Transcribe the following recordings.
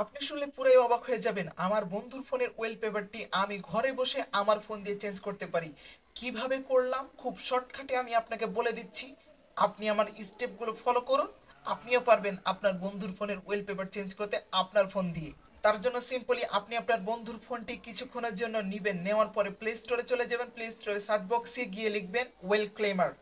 আপনি শুনলে পুরাই অবাক হয়ে যাবেন। আমার বন্ধুর ফোনের ওয়েলপেপারটি আমি ঘরে বসে আমার ফোন দিয়ে চেঞ্জ করতে পারি। কিভাবে করলাম খুব শর্টকাটে আমি আপনাকে বলে দিচ্ছি। আপনি আমার স্টেপগুলো ফলো করুন। আপনিও পারবেন আপনার বন্ধুর ফোনের ওয়েলপেপার চেঞ্জ করতে আপনার ফোন দিয়ে। তার জন্য সিম্পলি আপনি আপনার বন্ধুর ফোনটি কিছুক্ষণের জন্য নিবেন। নেওয়ার পরে প্লে স্টোরে চলে যাবেন। প্লে স্টোরে সার্চ বক্সে গিয়ে লিখবেন ওয়েলক্লেমার।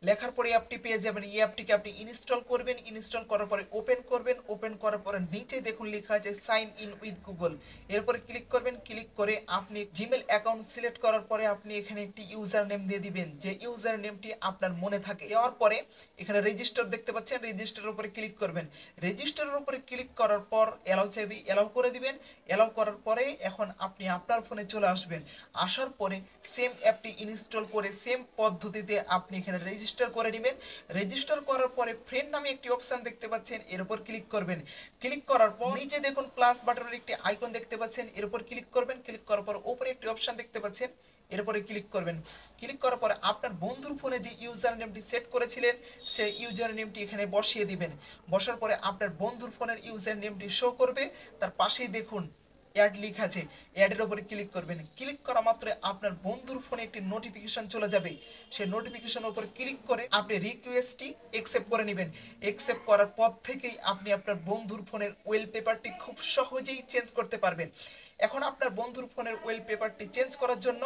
লেখার পরে অ্যাপটি পেয়ে যাবেন। এই অ্যাপটিকে আপনি ইনস্টল করবেন। ইনস্টল করার পরে ওপেন করবেন। ওপেন করার পরে নিচে দেখুন লেখা আছে সাইন ইন উইথ গুগল। এরপরে ক্লিক করবেন। ক্লিক করে আপনি জিমেল অ্যাকাউন্ট সিলেক্ট করার পরে আপনি এখানে একটি ইউজার নেম দিয়ে দিবেন, যে ইউজার নেমটি আপনার মনে থাকে। দেওয়ার পরে এখানে রেজিস্টার দেখতে পাচ্ছেন, রেজিস্টারের উপরে ক্লিক করবেন। রেজিস্টারের উপরে ক্লিক করার পর অ্যালাউ চাইবে, অ্যালাউ করে দিবেন। অ্যালাউ করার পরে এখন আপনি আপনার ফোনে চলে আসবেন। আসার পরে সেম অ্যাপটি ইনস্টল করে সেম পদ্ধতিতে আপনি এখানে রেজিস্টার করে নেবেন। রেজিস্টার করার পরে ফ্রেন্ড নামে একটি অপশন দেখতে পাচ্ছেন, এর উপর ক্লিক করবেন। ক্লিক করার পর নিচে দেখুন প্লাস বাটনের একটি আইকন দেখতে পাচ্ছেন, এর উপর ক্লিক করবেন। ক্লিক করার পর উপরে একটি অপশন দেখতে পাচ্ছেন, এর উপরে ক্লিক করবেন। ক্লিক করার পরে আপনার বন্ধুর ফোনে যে ইউজার নেমটি সেট করেছিলেন সেই ইউজার নেমটি এখানে বসিয়ে দিবেন। বসার পরে আপনার বন্ধুর ফোনের ইউজার নেমটি শো করবে। তার পাশেই দেখুন অ্যাড লিখা আছে, অ্যাডের উপরে ক্লিক করবেন। ক্লিক করা মাত্র আপনার বন্ধুর ফোনে একটি নোটিফিকেশন চলে যাবে। সেই নোটিফিকেশনের উপর ক্লিক করে আপনি রিকোয়েস্টটি অ্যাকসেপ্ট করে নেবেন। অ্যাকসেপ্ট করার পর থেকেই আপনি আপনার বন্ধুর ফোনের ওয়েলপেপারটি খুব সহজেই চেঞ্জ করতে পারবেন। এখন আপনার বন্ধুর ফোনের ওয়েলপেপারটি চেঞ্জ করার জন্য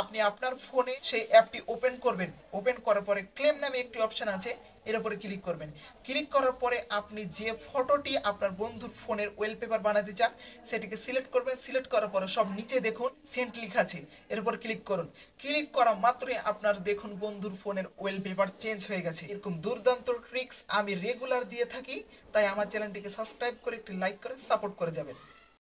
আপনি আপনার ফোনে সেই অ্যাপটি ওপেন করবেন। ওপেন করার পরে ক্লেম নামে একটি অপশন আছে, এর উপরে ক্লিক করবেন। ক্লিক করার পরে আপনি যে ফটোটি আপনার বন্ধুর ফোনের ওয়েলপেপার বানাতে চান সেটিকে সিলেক্ট করবেন। সিলেক্ট করার পরে সব নিচে দেখুন সেন্ট লেখা আছে, এর উপর ক্লিক করুন। ক্লিক করা মাত্রই আপনার দেখুন বন্ধুর ফোনের ওয়েলপেপার চেঞ্জ হয়ে গেছে। এরকম দুর্দান্ত ট্রিক্স আমি রেগুলার দিয়ে থাকি, তাই আমার চ্যানেলটিকে সাবস্ক্রাইব করে একটি লাইক করে সাপোর্ট করে যাবেন।